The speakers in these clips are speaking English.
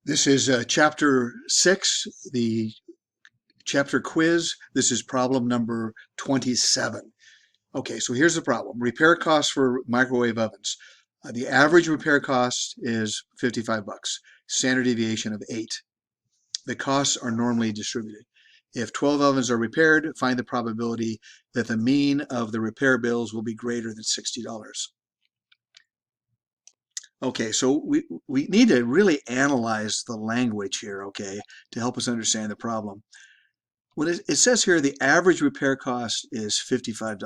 This is chapter 6, the chapter quiz. This is problem number 27. Okay, so here's the problem. Repair costs for microwave ovens. The average repair cost is 55 bucks, standard deviation of 8. The costs are normally distributed. If 12 ovens are repaired, find the probability that the mean of the repair bills will be greater than $60. Okay, so we need to really analyze the language here, okay, to help us understand the problem. When it says here the average repair cost is $55.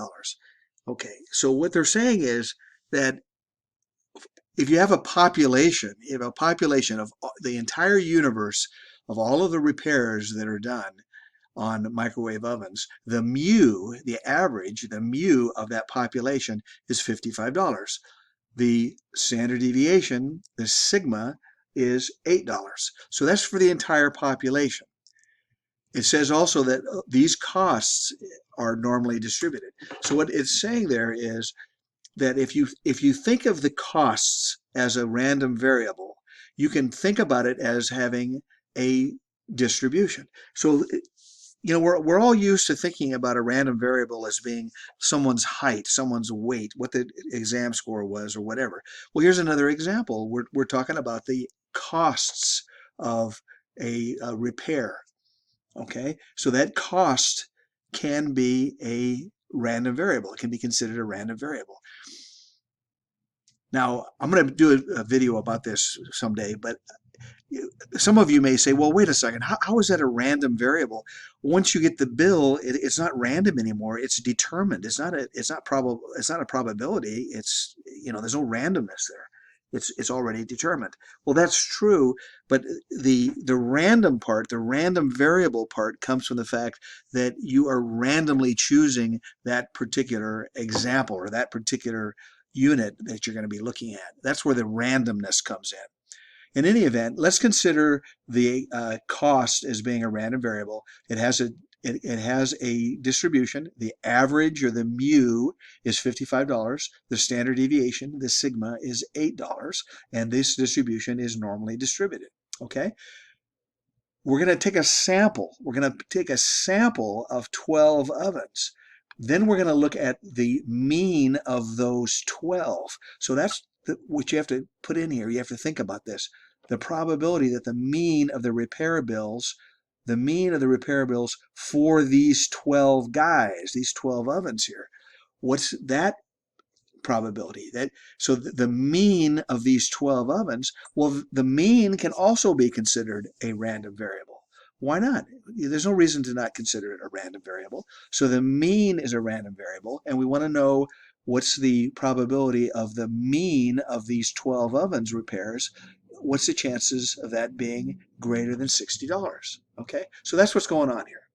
Okay, so what they're saying is that if you have a population, of the entire universe of all of the repairs that are done on microwave ovens, the average, the mu of that population is $55. The standard deviation, the sigma, is $8. So that's for the entire population. It says also that these costs are normally distributed. So what it's saying there is that if you think of the costs as a random variable, you can think about it as having a distribution. So we're all used to thinking about a random variable as being someone's height, someone's weight, what the exam score was, or whatever. Well, here's another example. We're talking about the costs of a repair. Okay, so that cost can be a random variable. It can be considered a random variable. Now, I'm going to do a video about this someday, but some of you may say, well, wait a second, how is that a random variable? Once you get the bill, it's not random anymore. It's determined. It's not a probability. There's no randomness there. It's already determined. Well, that's true, but the random part, the random variable part, comes from the fact that you are randomly choosing that particular example or that particular unit that you're going to be looking at. That's where the randomness comes in. In any event, let's consider the cost as being a random variable. It has a distribution. The average, or the mu, is $55. The standard deviation, the sigma, is $8, and this distribution is normally distributed. Okay? We're going to take a sample. We're going to take a sample of 12 ovens. Then we're going to look at the mean of those 12. So that's what you have to put in here. You have to think about this. The probability that the mean of the repair bills for these 12 guys, these 12 ovens here, what's that probability? So the mean of these 12 ovens, well, the mean can also be considered a random variable. Why not? There's no reason to not consider it a random variable. So the mean is a random variable, and we want to know what's the probability of the mean of these 12 ovens repairs. What's the chances of that being greater than $60? Okay, so that's what's going on here.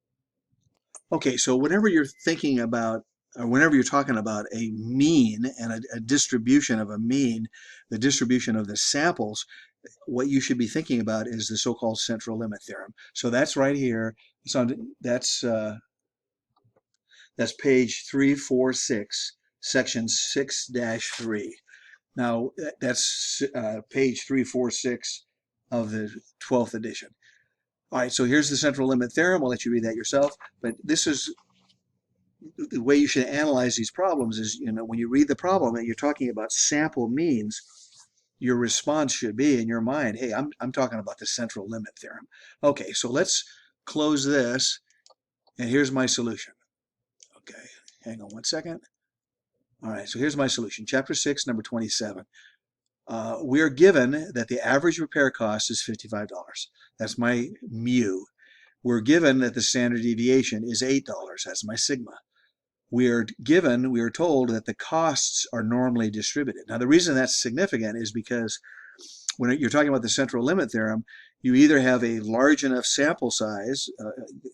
Okay, so whenever you're thinking about, or whenever you're talking about a mean and a distribution of a mean, the distribution of the samples, what you should be thinking about is the so-called central limit theorem. So that's right here. That's page 346, section 6-3. Now, that's page 346 of the 12th edition. All right, so here's the central limit theorem. I'll let you read that yourself. But this is the way you should analyze these problems is, when you read the problem and you're talking about sample means, your response should be in your mind, hey, I'm talking about the central limit theorem. Okay, so let's close this, and here's my solution. Okay, hang on one second. All right, so here's my solution. Chapter 6, number 27. We are given that the average repair cost is $55. That's my mu. We're given that the standard deviation is $8. That's my sigma. We are told that the costs are normally distributed. Now, the reason that's significant is because when you're talking about the central limit theorem, you either have a large enough sample size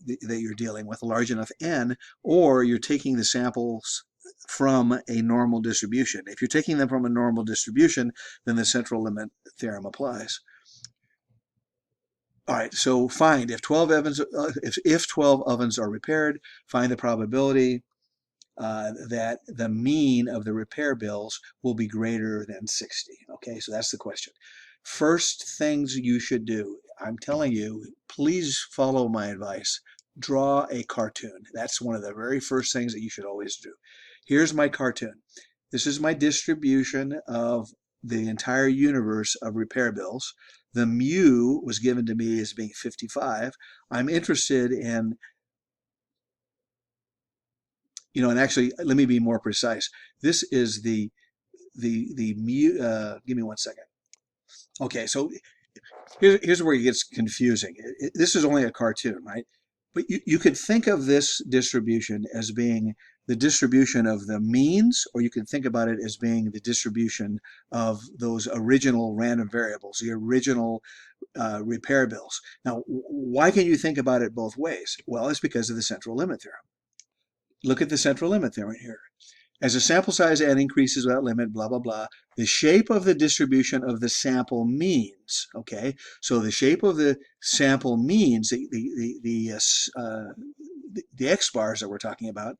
that you're dealing with, a large enough n, or you're taking the samples from a normal distribution. If you're taking them from a normal distribution, then the central limit theorem applies. All right, so find if 12 ovens are repaired, find the probability that the mean of the repair bills will be greater than 60. Okay, so that's the question. first things you should do, I'm telling you, please follow my advice. Draw a cartoon. That's one of the very first things that you should always do. Here's my cartoon. This is my distribution of the entire universe of repair bills. The mu was given to me as being 55. I'm interested in, and actually, let me be more precise. This is the mu. Give me 1 second. Okay, so here's where it gets confusing. This is only a cartoon, right? But you could think of this distribution as being the distribution of the means, or you can think about it as being the distribution of those original random variables, the original repair bills. Now, why can you think about it both ways? Well, it's because of the central limit theorem. Look at the central limit theorem here. As the sample size n increases without limit, blah, blah, blah, the shape of the distribution of the sample means, okay? So the shape of the sample means, the X bars that we're talking about,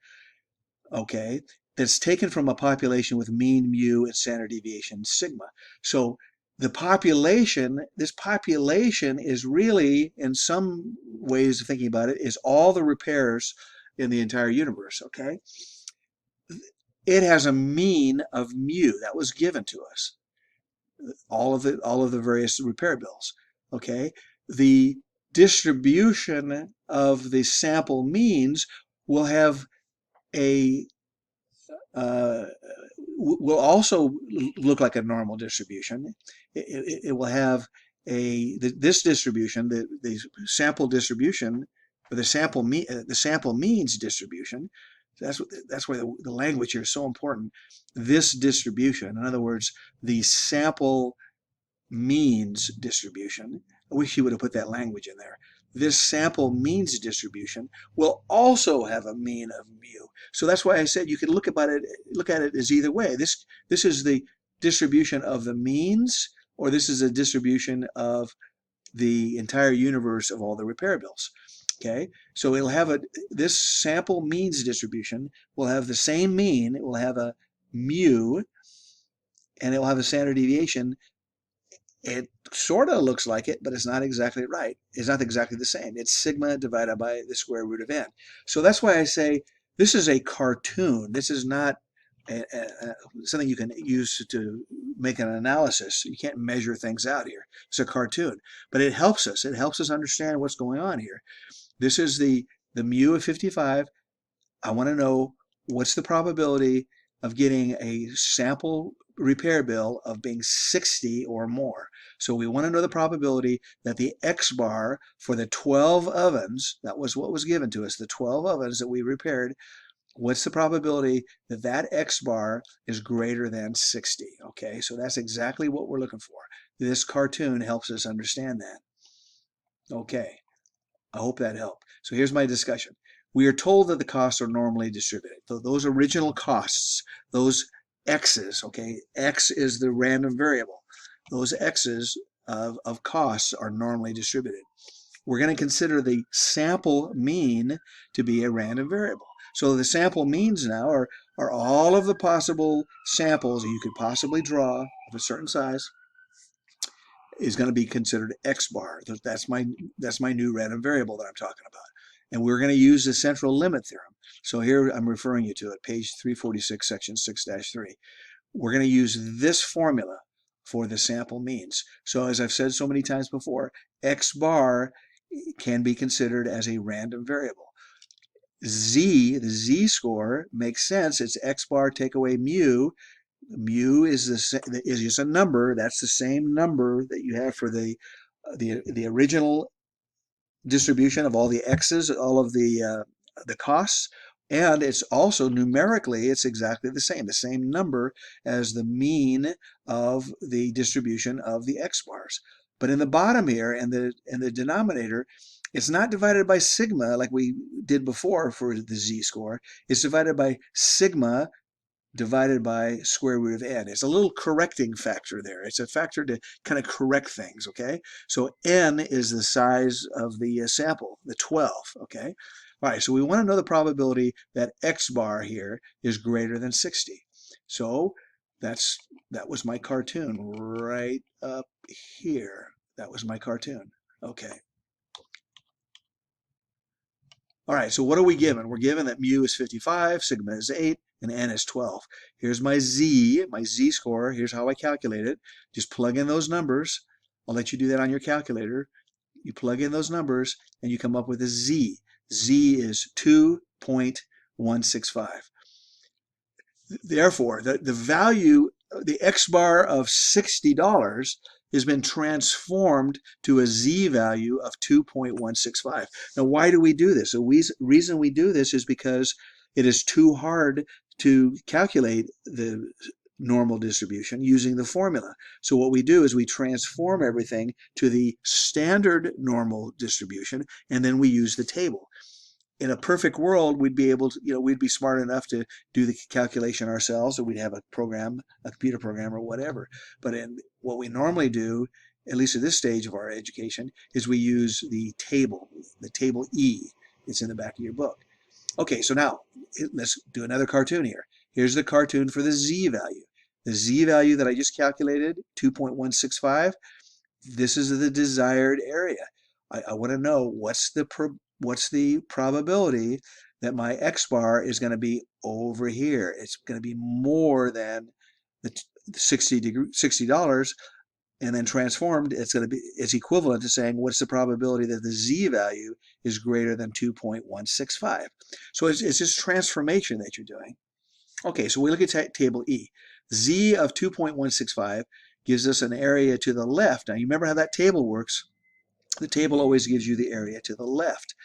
okay, that's taken from a population with mean mu and standard deviation sigma. So the population, this population is really, in some ways of thinking about it, is all the repairs in the entire universe, okay? It has a mean of mu that was given to us. All of the various repair bills. Okay, the distribution of the sample means will have a will also look like a normal distribution. It will have this distribution, the sample distribution, or the sample means distribution. That's why the language here is so important. This distribution, in other words, the sample means distribution. I wish you would have put that language in there. This sample means distribution will also have a mean of mu. So that's why I said you could look at it as either way. This is the distribution of the means, or this is a distribution of the entire universe of all the repair bills. Okay, so it'll have this sample means distribution will have the same mean, it will have a mu, and it will have a standard deviation. It sort of looks like it, but it's not exactly right. It's not exactly the same. It's sigma divided by the square root of n. So that's why I say this is a cartoon. This is not something you can use to make an analysis. You can't measure things out here. It's a cartoon, but it helps us. It helps us understand what's going on here. This is the mu of 55. I want to know what's the probability of getting a sample repair bill of being 60 or more. So we want to know the probability that the X bar for the 12 ovens, that was what was given to us, the 12 ovens that we repaired, what's the probability that that X bar is greater than 60? Okay, so that's exactly what we're looking for. This cartoon helps us understand that. Okay. I hope that helped. So here's my discussion. We are told that the costs are normally distributed. So those original costs, those x's, okay, x is the random variable. Those x's of costs are normally distributed. We're going to consider the sample mean to be a random variable. So the sample means now are all of the possible samples you could possibly draw of a certain size is going to be considered X bar. That's my new random variable that I'm talking about. And we're going to use the central limit theorem. So here I'm referring you to it, page 346, section 6-3. We're going to use this formula for the sample means. So as I've said so many times before, X bar can be considered as a random variable. Z, the Z score, makes sense. It's X bar take away mu. Mu is just a number. That's the same number that you have for the original distribution of all the x's, all of the costs, and it's also numerically it's exactly the same number as the mean of the distribution of the x bars. But in the bottom here and the denominator, it's not divided by sigma like we did before for the z score. It's divided by sigma divided by square root of n. It's a little correcting factor there. It's a factor to kind of correct things, okay? So n is the size of the sample, the 12, okay? All right, so we want to know the probability that x bar here is greater than 60. So That was my cartoon right up here. That was my cartoon. Okay. All right, so what are we given? We're given that mu is 55, sigma is 8, and n is 12. Here's my z score. Here's how I calculate it. Just plug in those numbers. I'll let you do that on your calculator. You plug in those numbers, and you come up with a z. Z is 2.165. Therefore, the value, the X bar of $60 has been transformed to a Z value of 2.165. Now, why do we do this? The reason we do this is because it is too hard to calculate the normal distribution using the formula. So what we do is we transform everything to the standard normal distribution, and then we use the table. In a perfect world, we'd be able to, we'd be smart enough to do the calculation ourselves, or we'd have a program, a computer program or whatever. But in what we normally do, at least at this stage of our education, is we use the table E. It's in the back of your book. Okay, so now let's do another cartoon here. Here's the cartoon for the Z value. The Z value that I just calculated, 2.165, this is the desired area. I want to know what's the probability that my X bar is going to be over here. It's going to be more than the $60, and then transformed, it's equivalent to saying what's the probability that the Z value is greater than 2.165. So it's just transformation that you're doing. Okay, so we look at table E. Z of 2.165 gives us an area to the left. Now you remember how that table works. The table always gives you the area to the left.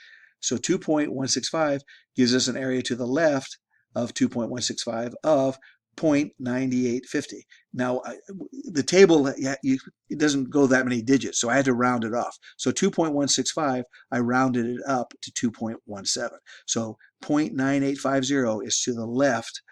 So 2.165 gives us an area to the left of 2.165 of 0.9850. Now, the table, it doesn't go that many digits, so I had to round it off. So 2.165, I rounded it up to 2.17. So 0.9850 is to the left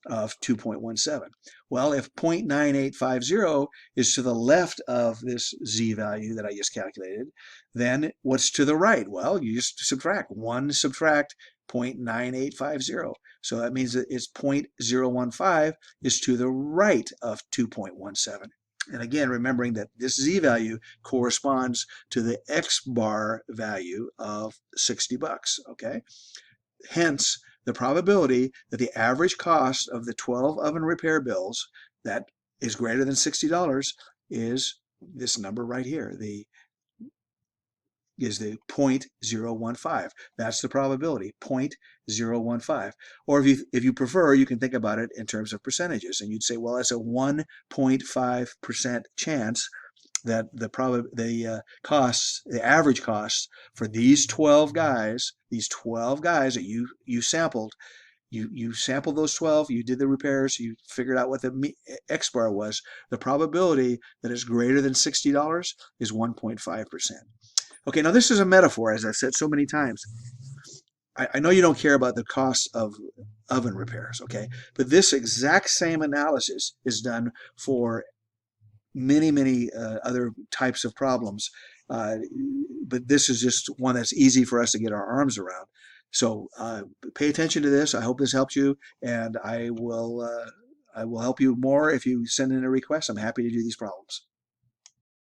of 2.17. Well, if 0.9850 is to the left of this Z value that I just calculated, then what's to the right? Well, you just subtract. 1 subtract 0.9850. So that means that it's 0.015 is to the right of 2.17. And again, remembering that this Z value corresponds to the X bar value of $60, okay? Hence, the probability that the average cost of the 12 oven repair bills that is greater than $60 is this number right here, is the 0.015. That's the probability, 0.015. Or if you prefer, you can think about it in terms of percentages, and you'd say, well, that's a 1.5% chance that the average costs for these 12 guys that you sampled, you sampled those 12, you did the repairs, you figured out what the X bar was. The probability that it's greater than $60 is 1.5%. Okay, now this is a metaphor, as I've said so many times. I know you don't care about the cost of oven repairs, okay? But this exact same analysis is done for many other types of problems, but this is just one that's easy for us to get our arms around. So pay attention to this. I hope this helps you, and I will help you more if you send in a request. I'm happy to do these problems.